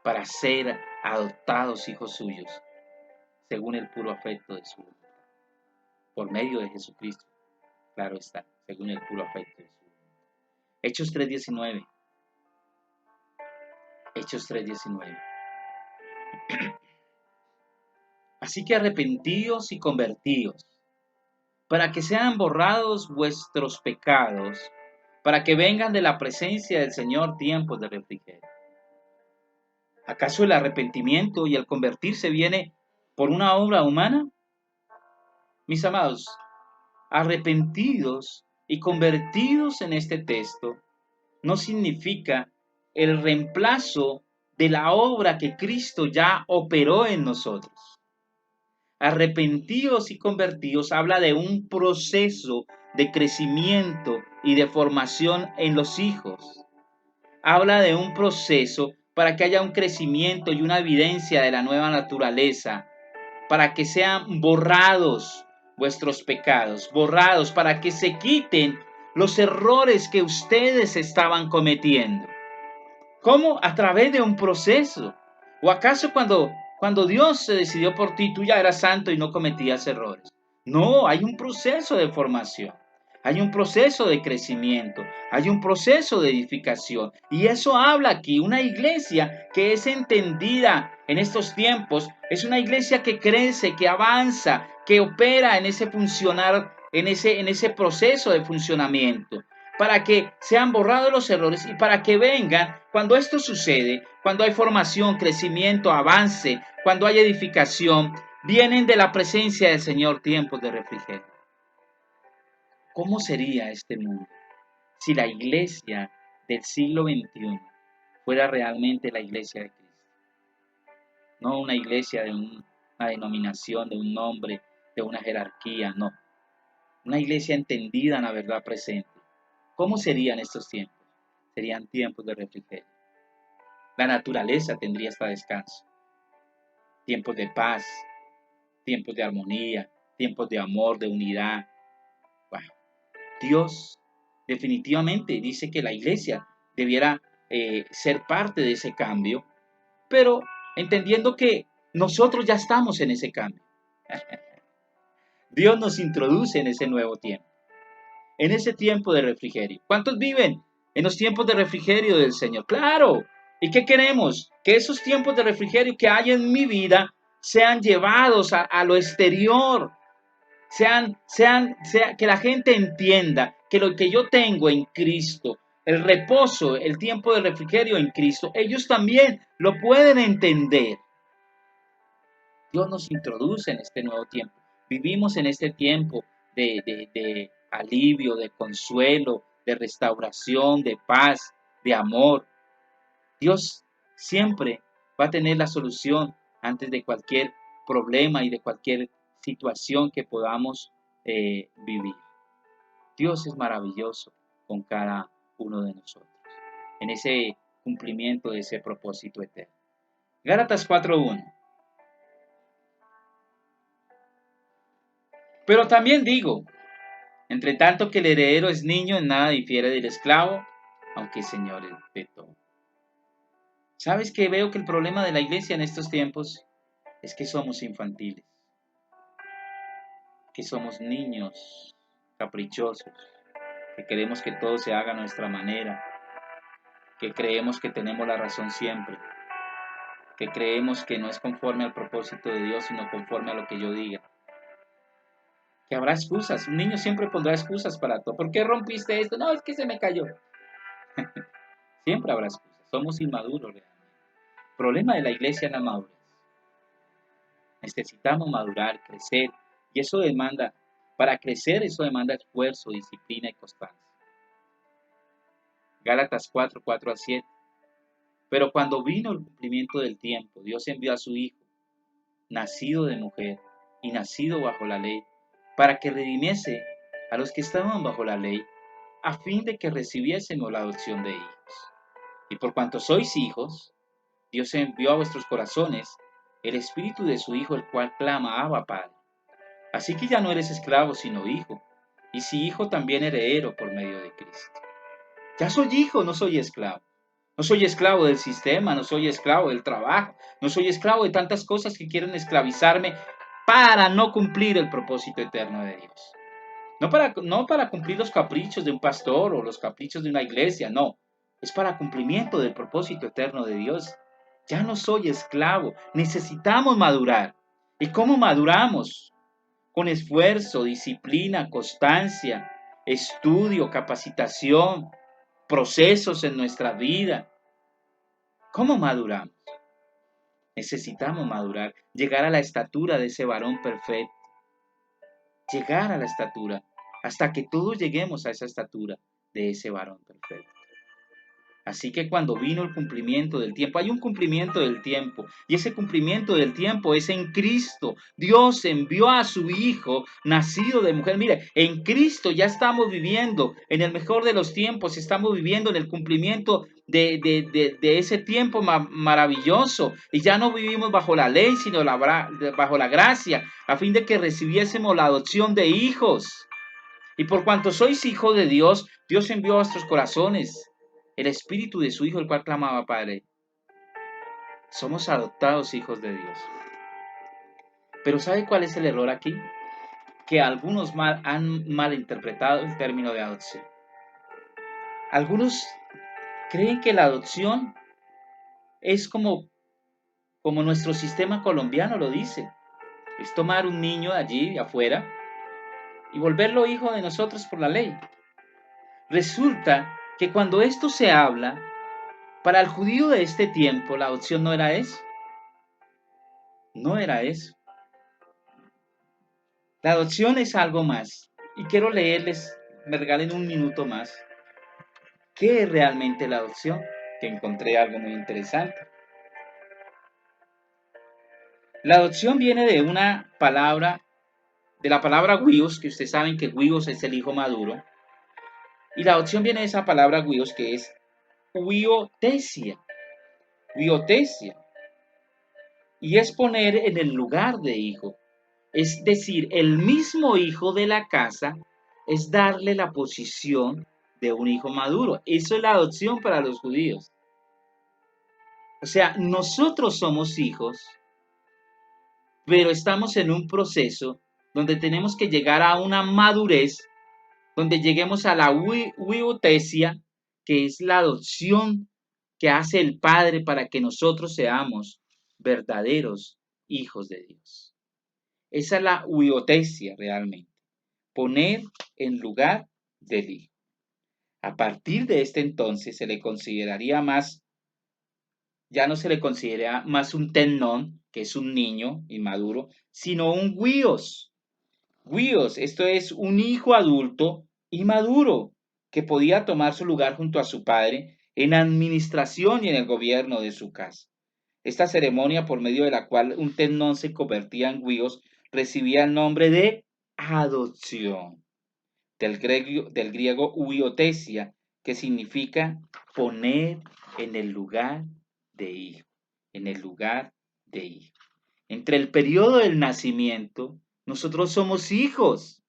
para ser adoptados hijos suyos, según el puro afecto de su voluntad. Por medio de Jesucristo, claro está, según el puro afecto de su voluntad. Hechos 3:19. Hechos 3:19. Así que arrepentíos y convertíos, para que sean borrados vuestros pecados, para que vengan de la presencia del Señor tiempos de refrigerio. ¿Acaso el arrepentimiento y el convertirse viene por una obra humana? Mis amados, arrepentidos y convertidos en este texto no significa el reemplazo de la obra que Cristo ya operó en nosotros. Arrepentidos y convertidos habla de un proceso de crecimiento y de formación en los hijos. Habla de un proceso para que haya un crecimiento y una evidencia de la nueva naturaleza, para que sean borrados vuestros pecados, borrados, para que se quiten los errores que ustedes estaban cometiendo. ¿Cómo? A través de un proceso. ¿O acaso cuando Dios se decidió por ti, tú ya eras santo y no cometías errores? No, hay un proceso de formación, hay un proceso de crecimiento, hay un proceso de edificación. Y eso habla aquí, una iglesia que es entendida en estos tiempos, es una iglesia que crece, que avanza, que opera en ese funcionar, en ese proceso de funcionamiento, para que sean borrados los errores y para que vengan, cuando esto sucede, cuando hay formación, crecimiento, avance, cuando hay edificación, vienen de la presencia del Señor tiempos de refrigerio. ¿Cómo sería este mundo si la iglesia del siglo XXI fuera realmente la iglesia de Cristo? No una iglesia de una denominación, de un nombre, de una jerarquía, no. Una iglesia entendida en la verdad presente. ¿Cómo serían estos tiempos? Serían tiempos de refrigerio. La naturaleza tendría hasta descanso. Tiempos de paz, tiempos de armonía, tiempos de amor, de unidad. Bueno, Dios definitivamente dice que la iglesia debiera ser parte de ese cambio, pero entendiendo que nosotros ya estamos en ese cambio. Dios nos introduce en ese nuevo tiempo, en ese tiempo de refrigerio. ¿Cuántos viven en los tiempos de refrigerio del Señor? Claro. ¿Y qué queremos? Que esos tiempos de refrigerio que hay en mi vida sean llevados a lo exterior, que la gente entienda que lo que yo tengo en Cristo, el reposo, el tiempo de refrigerio en Cristo, ellos también lo pueden entender. Dios nos introduce en este nuevo tiempo. Vivimos en este tiempo de alivio, de consuelo, de restauración, de paz, de amor. Dios siempre va a tener la solución antes de cualquier problema y de cualquier situación que podamos vivir. Dios es maravilloso con cada uno de nosotros, en ese cumplimiento de ese propósito eterno. Gálatas 4:1. Pero también digo, entre tanto que el heredero es niño, en nada difiere del esclavo, aunque Señor es de todo. ¿Sabes qué? Veo que el problema de la iglesia en estos tiempos es que somos infantiles, que somos niños caprichosos, que queremos que todo se haga a nuestra manera, que creemos que tenemos la razón siempre, que creemos que no es conforme al propósito de Dios, sino conforme a lo que yo diga. Que habrá excusas, un niño siempre pondrá excusas para todo. ¿Por qué rompiste esto? No, es que se me cayó. Siempre habrá excusas, somos inmaduros realmente. El problema de la iglesia es la madurez. Necesitamos madurar, crecer, y eso demanda, para crecer eso demanda esfuerzo, disciplina y constancia. Gálatas 4:4-7. Pero cuando vino el cumplimiento del tiempo, Dios envió a su Hijo, nacido de mujer y nacido bajo la ley, para que redimiese a los que estaban bajo la ley, a fin de que recibiésemos la adopción de hijos. Y por cuanto sois hijos, Dios envió a vuestros corazones el Espíritu de su Hijo, el cual clama, Abba, Padre. Así que ya no eres esclavo, sino hijo, y si hijo, también heredero por medio de Cristo. Ya soy hijo, no soy esclavo. No soy esclavo del sistema, no soy esclavo del trabajo, no soy esclavo de tantas cosas que quieren esclavizarme para no cumplir el propósito eterno de Dios. No para cumplir los caprichos de un pastor o los caprichos de una iglesia, no. Es para cumplimiento del propósito eterno de Dios. Ya no soy esclavo, necesitamos madurar. ¿Y cómo maduramos? Con esfuerzo, disciplina, constancia, estudio, capacitación, procesos en nuestra vida. ¿Cómo maduramos? Necesitamos madurar, llegar a la estatura de ese varón perfecto, llegar a la estatura, hasta que todos lleguemos a esa estatura de ese varón perfecto. Así que cuando vino el cumplimiento del tiempo, hay un cumplimiento del tiempo, y ese cumplimiento del tiempo es en Cristo. Dios envió a su Hijo, nacido de mujer. Mire, en Cristo ya estamos viviendo, en el mejor de los tiempos, estamos viviendo en el cumplimiento de ese tiempo maravilloso, y ya no vivimos bajo la ley, sino bajo la gracia, a fin de que recibiésemos la adopción de hijos. Y por cuanto sois hijos de Dios, Dios envió a vuestros corazones el Espíritu de su Hijo, el cual clamaba, Padre. Somos adoptados hijos de Dios. Pero ¿sabe cuál es el error aquí? Que algunos han malinterpretado el término de adopción. Algunos creen que la adopción es como nuestro sistema colombiano lo dice. Es tomar un niño de allí, de afuera, y volverlo hijo de nosotros por la ley. Resulta que cuando esto se habla, para el judío de este tiempo, la adopción no era eso. No era eso. La adopción es algo más. Y quiero leerles, me regalen un minuto más. ¿Qué es realmente la adopción? Que encontré algo muy interesante. La adopción viene de una palabra, de la palabra huios, que ustedes saben que huios es el hijo maduro. Y la adopción viene de esa palabra huios, que es huiotesia. Huiotesia. Y es poner en el lugar de hijo. Es decir, el mismo hijo de la casa es darle la posición de un hijo maduro. Eso es la adopción para los judíos. O sea, nosotros somos hijos, pero estamos en un proceso donde tenemos que llegar a una madurez, donde lleguemos a la huiotesia, que es la adopción que hace el Padre para que nosotros seamos verdaderos hijos de Dios. Esa es la huiotesia realmente. Poner en lugar del hijo. A partir de este entonces se le consideraría más, ya no se le considera más un tenón, que es un niño inmaduro, sino un huios. Huios, esto es un hijo adulto y maduro, que podía tomar su lugar junto a su padre en administración y en el gobierno de su casa. Esta ceremonia, por medio de la cual un tenón se convertía en huios, recibía el nombre de adopción. Del griego huiotesia, que significa poner en el lugar de hijo, en el lugar de hijo. Entre el periodo del nacimiento, nosotros somos hijos,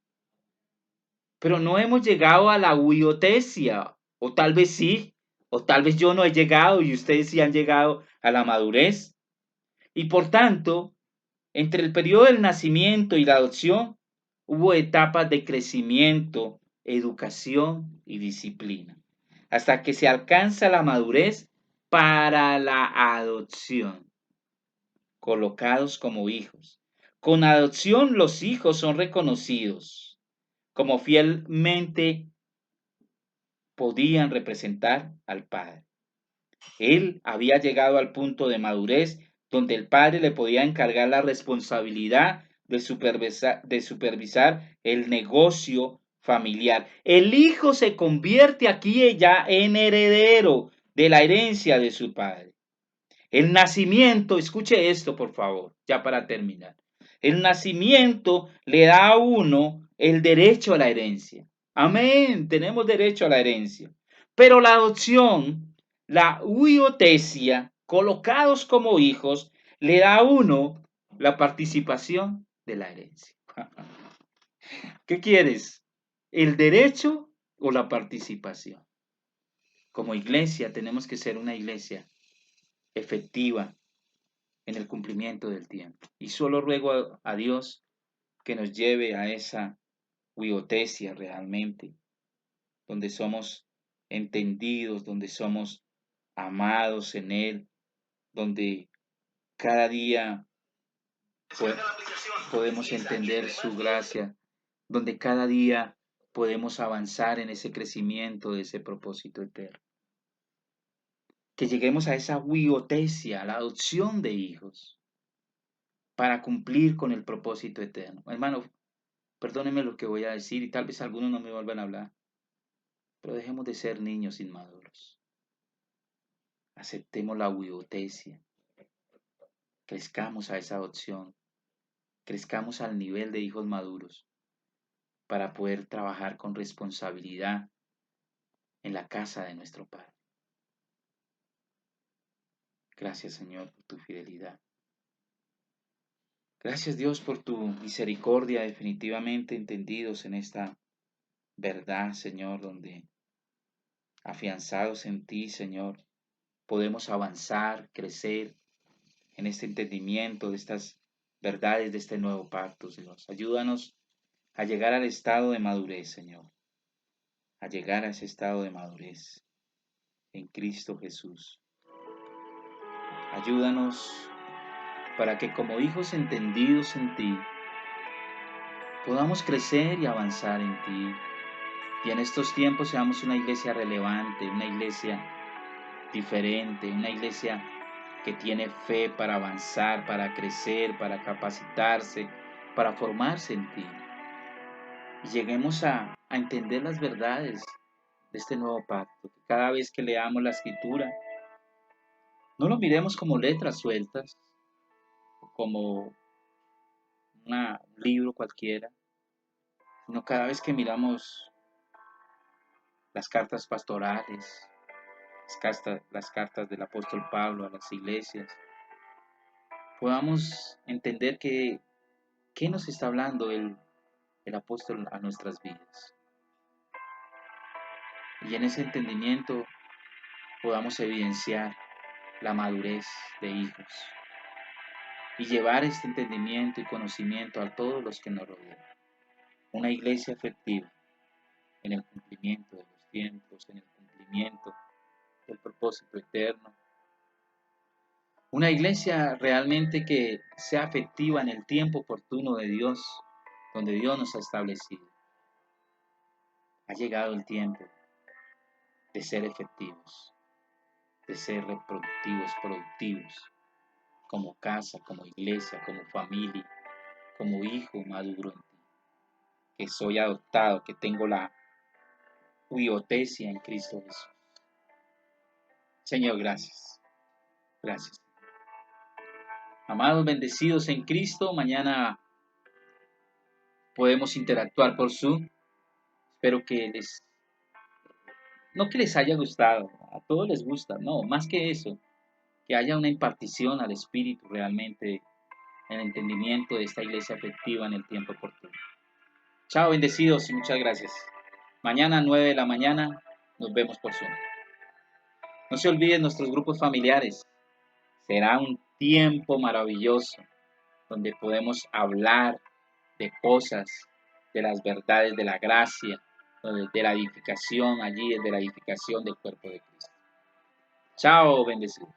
pero no hemos llegado a la huiotesia, o tal vez sí, o tal vez yo no he llegado y ustedes sí han llegado a la madurez. Y por tanto, entre el periodo del nacimiento y la adopción, hubo etapas de crecimiento, educación y disciplina, hasta que se alcanza la madurez para la adopción, colocados como hijos. Con adopción los hijos son reconocidos como fielmente podían representar al Padre. Él había llegado al punto de madurez donde el padre le podía encargar la responsabilidad de supervisar el negocio familiar. El hijo se convierte aquí ya en heredero de la herencia de su padre. El nacimiento, escuche esto por favor, ya para terminar. El nacimiento le da a uno el derecho a la herencia. Amén, tenemos derecho a la herencia. Pero la adopción, la huiotesia, colocados como hijos, le da a uno la participación de la herencia. ¿Qué quieres? ¿El derecho o la participación? Como iglesia tenemos que ser una iglesia efectiva en el cumplimiento del tiempo. Y solo ruego a Dios que nos lleve a esa huiotesia realmente, donde somos entendidos, donde somos amados en Él, donde cada día podemos entender su gracia, donde cada día podemos avanzar en ese crecimiento de ese propósito eterno. Que lleguemos a esa huiotesia, a la adopción de hijos, para cumplir con el propósito eterno. Hermano, perdónenme lo que voy a decir y tal vez algunos no me vuelvan a hablar, pero dejemos de ser niños inmaduros. Aceptemos la huiotesia, crezcamos a esa adopción, crezcamos al nivel de hijos maduros para poder trabajar con responsabilidad en la casa de nuestro Padre. Gracias, Señor, por tu fidelidad. Gracias, Dios, por tu misericordia, definitivamente entendidos en esta verdad, Señor, donde afianzados en ti, Señor, podemos avanzar, crecer en este entendimiento de estas verdades de este nuevo pacto, Dios. Ayúdanos a llegar al estado de madurez, Señor, a llegar a ese estado de madurez en Cristo Jesús. Ayúdanos para que como hijos entendidos en ti, podamos crecer y avanzar en ti. Y en estos tiempos seamos una iglesia relevante, una iglesia diferente, una iglesia que tiene fe para avanzar, para crecer, para capacitarse, para formarse en ti. Y lleguemos a entender las verdades de este nuevo pacto. Que cada vez que leamos la escritura, no lo miremos como letras sueltas, como un libro cualquiera, sino cada vez que miramos las cartas pastorales, las cartas del apóstol Pablo a las iglesias, podamos entender qué nos está hablando el apóstol a nuestras vidas. Y en ese entendimiento podamos evidenciar la madurez de hijos y llevar este entendimiento y conocimiento a todos los que nos rodean. Una iglesia efectiva en el cumplimiento de los tiempos, en el cumplimiento del propósito eterno. Una iglesia realmente que sea efectiva en el tiempo oportuno de Dios, donde Dios nos ha establecido. Ha llegado el tiempo de ser efectivos, de ser reproductivos, productivos, como casa, como iglesia, como familia, como hijo maduro en ti, que soy adoptado, que tengo la huiotesia en Cristo Jesús. Señor, gracias. Gracias. Amados, bendecidos en Cristo, mañana podemos interactuar por Zoom. Espero no que les haya gustado, a todos les gusta, no, más que eso, que haya una impartición al Espíritu realmente en el entendimiento de esta iglesia efectiva en el tiempo oportuno. Chao, bendecidos y muchas gracias. Mañana 9 de la mañana nos vemos por Zoom. No se olviden nuestros grupos familiares. Será un tiempo maravilloso donde podemos hablar de cosas, de las verdades de la gracia, de la edificación allí, de la edificación del cuerpo de Cristo. Chao, bendecidos.